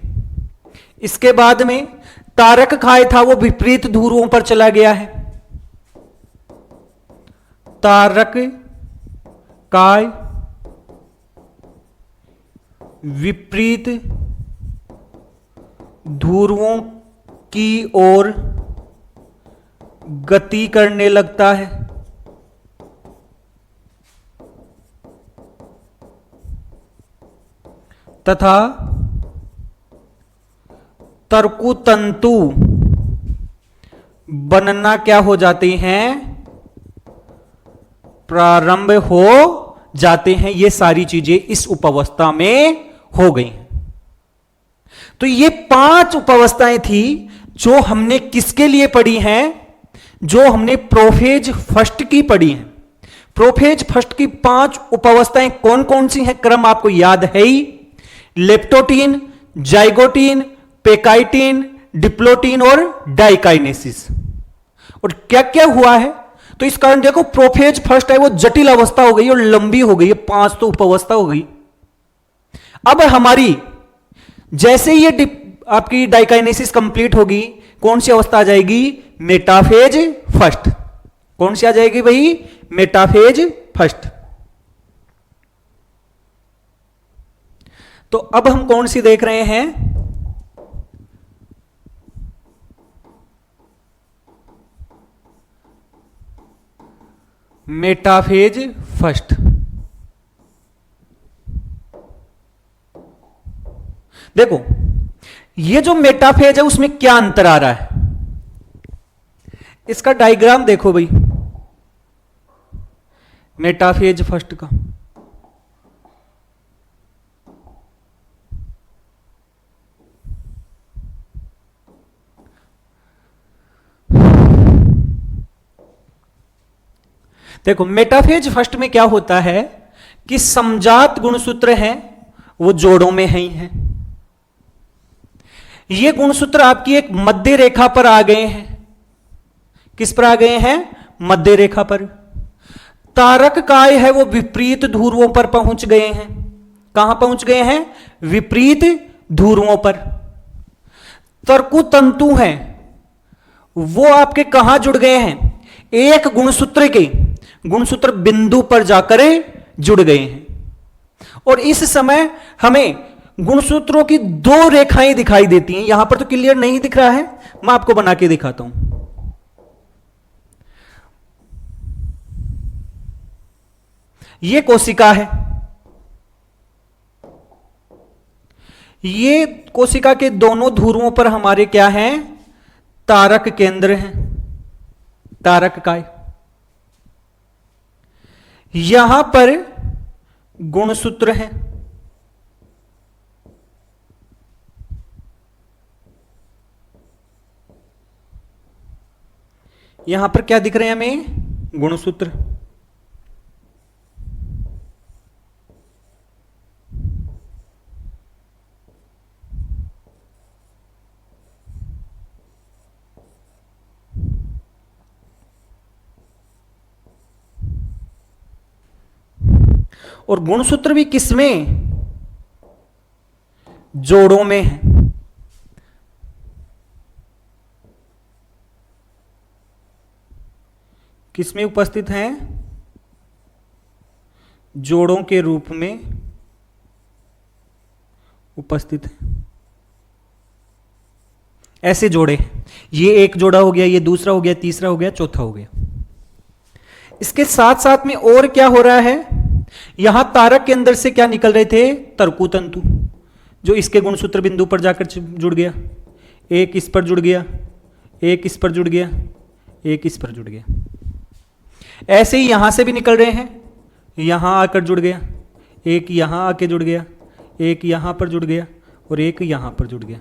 Speaker 1: इसके बाद में तारक काय था वो विपरीत ध्रुवों पर चला गया है, तारक काय विपरीत ध्रुवों की ओर गति करने लगता है, तथा तर्कु तंतु बनना क्या हो जाते हैं, प्रारंभ हो जाते हैं। ये सारी चीजें इस उपावस्था में हो गई हैं। तो ये 5 उपावस्थाएं थी जो हमने किसके लिए पढ़ी हैं, जो हमने प्रोफेज फर्स्ट की पढ़ी हैं। प्रोफेज फर्स्ट की 5 उपावस्थाएं कौन कौन सी हैं, क्रम आपको याद है ही। लेप्टोटीन, जाइगोटीन, पेकाइटीन, डिप्लोटीन और डाइकाइनेसिस। और क्या क्या हुआ है, तो इस कारण देखो प्रोफेज फर्स्ट है वो जटिल अवस्था हो गई और लंबी हो गई, 5 तो उपावस्था हो गई। अब हमारी जैसे ये आपकी डाइकाइनेसिस कंप्लीट होगी, कौन सी अवस्था आ जाएगी, मेटाफेज फर्स्ट। कौन सी आ जाएगी भाई, मेटाफेज फर्स्ट। तो अब हम कौन सी देख रहे हैं, मेटाफेज फर्स्ट। देखो ये जो मेटाफेज है उसमें क्या अंतर आ रहा है, इसका डायग्राम देखो भाई, मेटाफेज फर्स्ट का। देखो मेटाफेज फर्स्ट में क्या होता है कि समजात गुणसूत्र हैं वो जोड़ों में ही हैं। ये गुणसूत्र आपकी एक मध्य रेखा पर आ गए हैं। किस पर आ गए हैं, मध्य रेखा पर। तारक काय है वो विपरीत ध्रुवों पर पहुंच गए हैं। कहां पहुंच गए हैं, विपरीत ध्रुवों पर। तर्कु तंतु हैं वो आपके कहां जुड़ गए हैं, एक गुणसूत्र के गुणसूत्र बिंदु पर जाकर जुड़ गए हैं। और इस समय हमें गुणसूत्रों की 2 रेखाएं दिखाई देती हैं। यहां पर तो क्लियर नहीं दिख रहा है, मैं आपको बना के दिखाता हूं। यह कोशिका है, ये कोशिका के दोनों ध्रुवों पर हमारे क्या हैं, तारक केंद्र हैं, तारक काय। यहां पर गुणसूत्र हैं। यहां पर क्या दिख रहे हैं हमें, गुणसूत्र। और गुणसूत्र भी किसमें, जोड़ों में है। किसमें उपस्थित हैं, जोड़ों के रूप में उपस्थित है। ऐसे जोड़े, ये एक जोड़ा हो गया, ये दूसरा हो गया, तीसरा हो गया, चौथा हो गया। इसके साथ साथ में और क्या हो रहा है, यहां तारक के अंदर से क्या निकल रहे थे, तर्कु तंतु, जो इसके गुणसूत्र बिंदु पर जाकर जुड़ गया। एक इस पर जुड़ गया, एक इस पर जुड़ गया, एक इस पर जुड़ गया। ऐसे ही यहां से भी निकल रहे हैं, यहां आकर जुड़ गया, एक यहां आके जुड़ गया, एक यहां पर जुड़ गया और एक यहां पर जुड़ गया।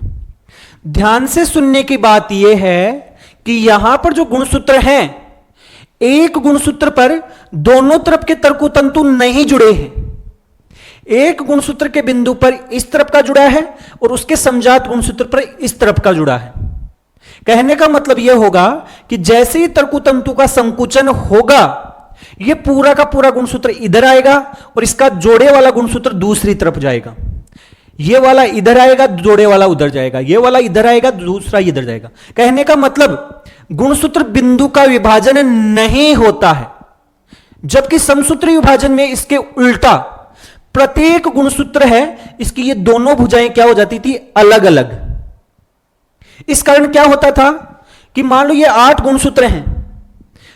Speaker 1: ध्यान से सुनने की बात यह है कि यहां पर जो गुणसूत्र हैं, एक गुणसूत्र पर दोनों तरफ के तर्कु तंतु नहीं जुड़े हैं। एक गुणसूत्र के बिंदु पर इस तरफ का जुड़ा है और उसके समजात गुणसूत्र पर इस तरफ का जुड़ा है। कहने का मतलब यह होगा कि जैसे ही तर्कु तंतु का संकुचन होगा, यह पूरा का पूरा गुणसूत्र इधर आएगा और इसका जोड़े वाला गुणसूत्र दूसरी तरफ जाएगा। ये वाला इधर आएगा, जोड़े वाला उधर जाएगा, ये वाला इधर आएगा, दूसरा इधर जाएगा। कहने का मतलब गुणसूत्र बिंदु का विभाजन नहीं होता है, जबकि समसूत्री विभाजन में इसके उल्टा प्रत्येक गुणसूत्र है, इसकी ये दोनों भुजाएं क्या हो जाती थी, अलग अलग। इस कारण क्या होता था कि मान लो ये 8 गुणसूत्र हैं,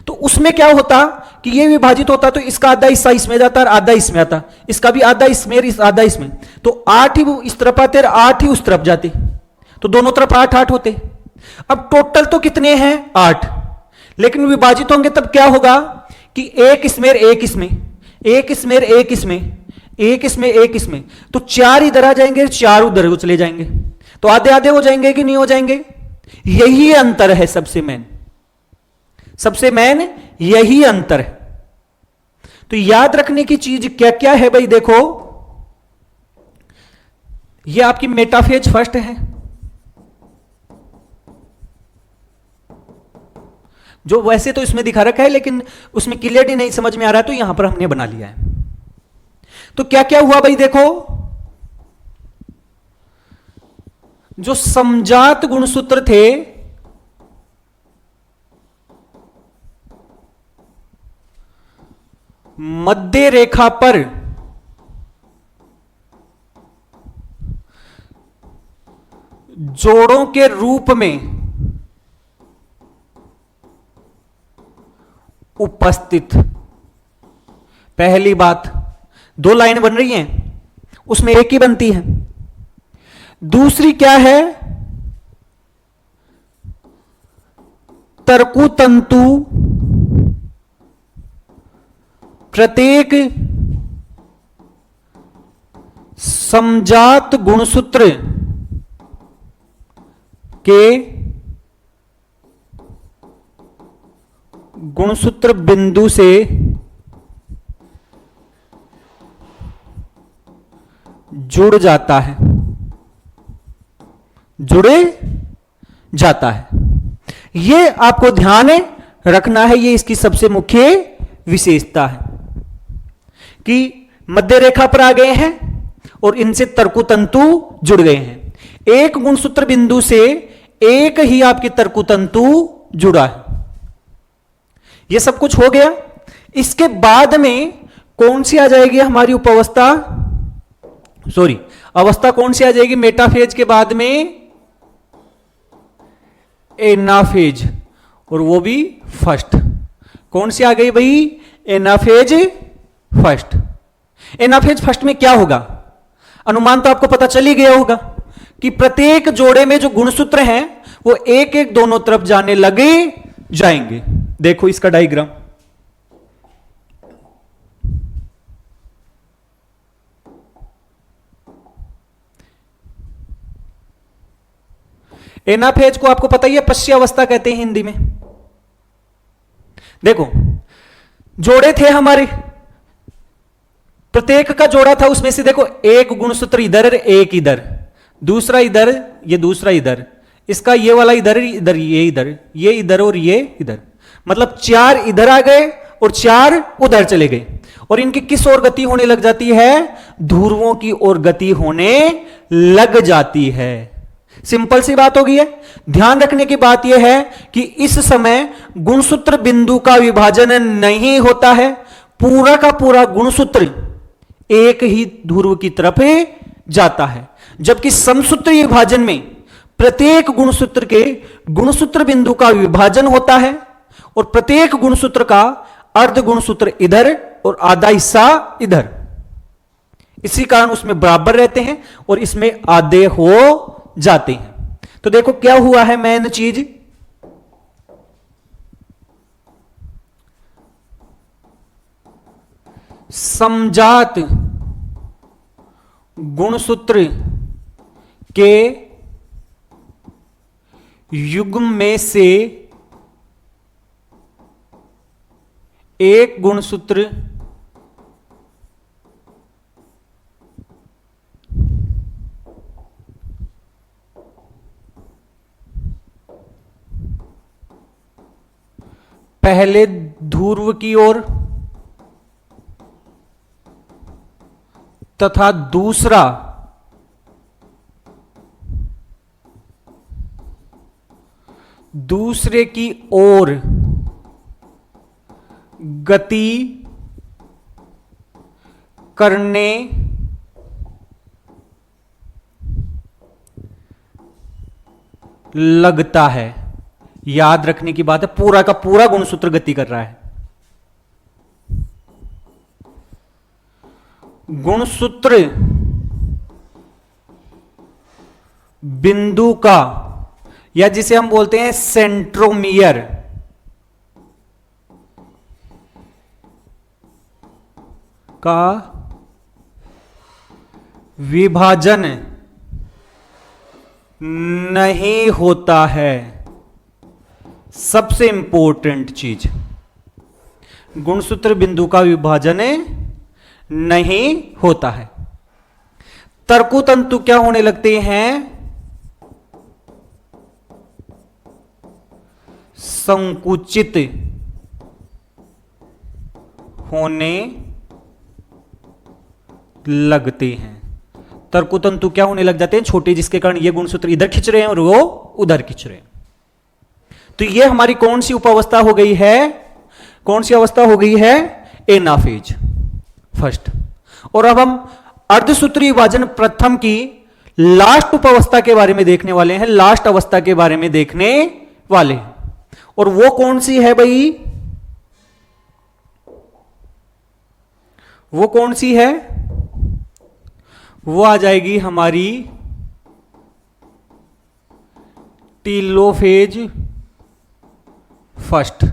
Speaker 1: तो उसमें क्या होता कि ये विभाजित होता तो इसका आधा हिस्सा इसमें जाता और आधा इसमें आता, इसका भी आधा इसमें और आधा इसमें, तो 8 ही इस तरफ आते और 8 ही उस तरफ जाते, तो दोनों तरफ 8 8 होते। अब टोटल तो कितने हैं 8, लेकिन विभाजित होंगे तब क्या होगा कि एक इसमें एक इसमें, एक इसमें एक इसमें, एक इसमें एक इसमें, तो 4 इधर आ जाएंगे, 4 उधर को चले जाएंगे, तो आधे आधे हो जाएंगे कि नहीं हो जाएंगे। यही अंतर है सबसे मेन, सबसे मेन यही अंतर है। तो याद रखने की चीज क्या क्या है भाई, देखो ये आपकी मेटाफेज फर्स्ट है, जो वैसे तो इसमें दिखा रखा है लेकिन उसमें क्लियरली नहीं समझ में आ रहा है, तो यहां पर हमने बना लिया है। तो क्या क्या हुआ भाई, देखो जो समजात गुणसूत्र थे मध्य रेखा पर जोड़ों के रूप में उपस्थित, पहली बात 2 लाइन बन रही हैं उसमें एक ही बनती है। दूसरी क्या है, तर्कुतंतु प्रत्येक समजात गुणसूत्र के गुणसूत्र बिंदु से जुड़ जाता है, जुड़े जाता है। यह आपको ध्यान रखना है, यह इसकी सबसे मुख्य विशेषता है कि मध्य रेखा पर आ गए हैं और इनसे तर्कुतंतु जुड़ गए हैं। एक गुणसूत्र बिंदु से एक ही आपकी तर्कुतंतु जुड़ा है। यह सब कुछ हो गया। इसके बाद में कौन सी आ जाएगी हमारी उपावस्था, सॉरी अवस्था कौन सी आ जाएगी मेटाफेज के बाद में, एनाफेज, और वो भी फर्स्ट। कौन सी आ गई भाई, एनाफेज फर्स्ट। एनाफेज फर्स्ट में क्या होगा, अनुमान तो आपको पता चल ही गया होगा कि प्रत्येक जोड़े में जो गुणसूत्र हैं वो एक एक दोनों तरफ जाने लगे जाएंगे। देखो इसका डायग्राम, एनाफेज को आपको पता ही है पश्य अवस्था कहते हैं हिंदी में। देखो जोड़े थे हमारे, प्रत्येक का जोड़ा था, उसमें से देखो एक गुणसूत्र इधर, एक इधर, दूसरा इधर, ये दूसरा इधर, इसका ये वाला इधर, इधर, ये इधर, ये इधर और ये इधर, मतलब 4 इधर आ गए और 4 उधर चले गए। और इनकी किस ओर गति होने लग जाती है, ध्रुवों की ओर गति होने लग जाती है। सिंपल सी बात हो गई है। ध्यान रखने की बात यह है कि इस समय गुणसूत्र बिंदु का विभाजन नहीं होता है, पूरा का पूरा गुणसूत्र एक ही ध्रुव की तरफ जाता है। जबकि समसूत्र विभाजन में प्रत्येक गुणसूत्र के गुणसूत्र बिंदु का विभाजन होता है और प्रत्येक गुणसूत्र का अर्ध गुणसूत्र इधर और आधा हिस्सा इधर, इसी कारण उसमें बराबर रहते हैं और इसमें आधे हो जाते हैं। तो देखो क्या हुआ है मेन चीज, समजात गुणसूत्र के युग्म में से एक गुणसूत्र पहले ध्रुव की ओर तथा दूसरा दूसरे की ओर गति करने लगता है। याद रखने की बात है, पूरा का पूरा गुणसूत्र गति कर रहा है। गुणसूत्र बिंदु का या जिसे हम बोलते हैं सेंट्रोमियर का विभाजन नहीं होता है। सबसे इंपॉर्टेंट चीज, गुणसूत्र बिंदु का विभाजन नहीं होता है। तर्कुतंतु क्या होने लगते हैं? संकुचित होने लगते हैं। तर्कुतंतु क्या होने लग जाते हैं? छोटे, जिसके कारण ये गुणसूत्र इधर खींच रहे हैं और वो उधर खींच रहे हैं। तो ये हमारी कौन सी उपावस्था हो गई है? कौन सी अवस्था हो गई है? Anaphase first. और अब हम अर्धसूत्री विभाजन प्रथम की लास्ट उपावस्था के बारे में देखने वाले हैं, लास्ट अवस्था के बारे में देखने वाले हैं। और वो कौन सी है भाई? वो कौन सी है? वो आ जाएगी हमारी टीलोफेज फर्स्ट।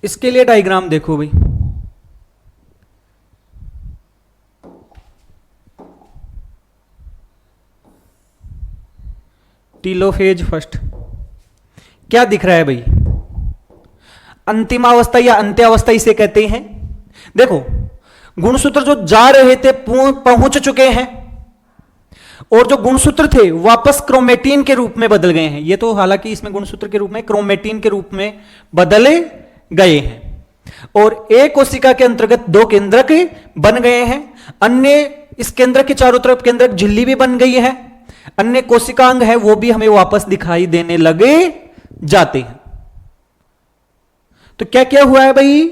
Speaker 1: इसके लिए डायग्राम देखो भाई। टीलोफेज फर्स्ट क्या दिख रहा है भाई? अंतिमावस्था या अंत्यावस्था इसे कहते हैं। देखो, गुणसूत्र जो जा रहे थे पहुंच चुके हैं, और जो गुणसूत्र थे वापस क्रोमेटिन के रूप में बदल गए हैं। ये तो हालांकि इसमें गुणसूत्र के रूप में क्रोमेटिन के रूप में बदले गए हैं। और एक कोशिका के अंतर्गत दो केंद्रक बन गए हैं। अन्य इस केंद्र के चारों तरफ केंद्रक झिल्ली भी बन गई है। अन्य कोशिकांग है वो भी हमें वापस दिखाई देने लगे जाते हैं। तो क्या क्या हुआ है भाई?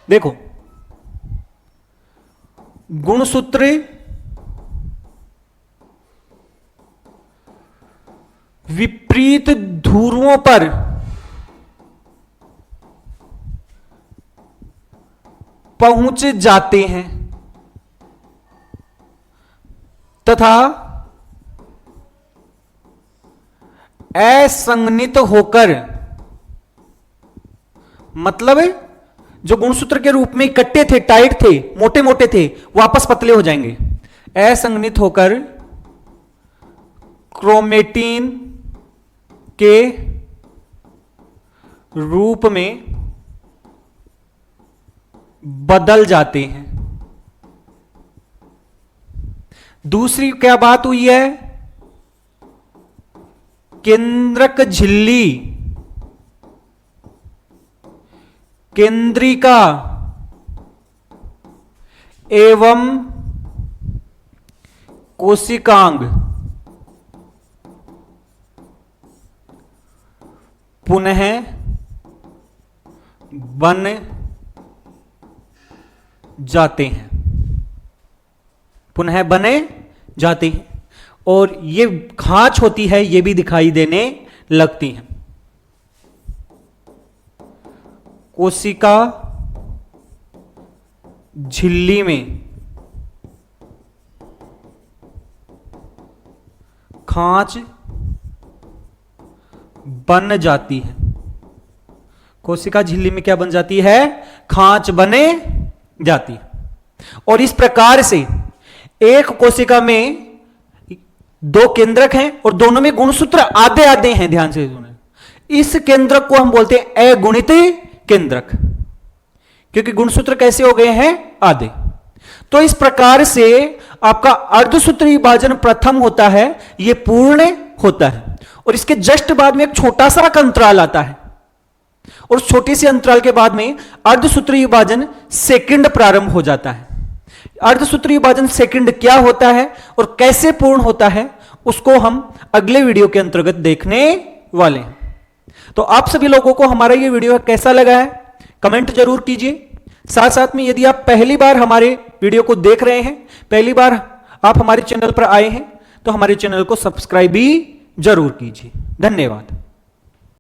Speaker 1: देखो, गुणसूत्र विपरीत ध्रुवों पर पहुंच जाते हैं तथा असंगनित होकर, मतलब जो गुणसूत्र के रूप में इकट्ठे थे, टाइट थे, मोटे मोटे थे, वापस पतले हो जाएंगे। असंगनित होकर क्रोमेटिन के रूप में बदल जाते हैं। दूसरी क्या बात हुई है? केंद्रक झिल्ली, केंद्रिका एवं कोशिकांग पुनः बन जाते हैं, पुनः बने जाते हैं। और ये खांच होती है, ये भी दिखाई देने लगती है। कोशिका झिल्ली में खांच बन जाती है। कोशिका झिल्ली में क्या बन जाती है? खांच बने जाती है। और इस प्रकार से एक कोशिका में दो केंद्रक हैं और दोनों में गुणसूत्र आधे आधे हैं। ध्यान से सुने, इस केंद्रक को हम बोलते हैं अगुणित केंद्रक, क्योंकि गुणसूत्र कैसे हो गए हैं? आधे। तो इस प्रकार से आपका अर्धसूत्री विभाजन प्रथम होता है, यह पूर्ण होता है। और इसके जस्ट बाद में एक छोटा सा अंतराल आता है, और उस छोटे से अंतराल के बाद में अर्धसूत्री विभाजन सेकंड प्रारंभ हो जाता है। अर्धसूत्री विभाजन सेकंड क्या होता है और कैसे पूर्ण होता है, उसको हम अगले वीडियो के अंतर्गत देखने वाले हैं। तो आप सभी लोगों को हमारा ये वीडियो कैसा लगा है कमेंट जरूर कीजिए। साथ साथ में यदि आप पहली बार हमारे वीडियो को देख रहे हैं, पहली बार आप हमारे चैनल पर आए हैं, तो हमारे चैनल को सब्सक्राइब भी जरूर कीजिए। धन्यवाद।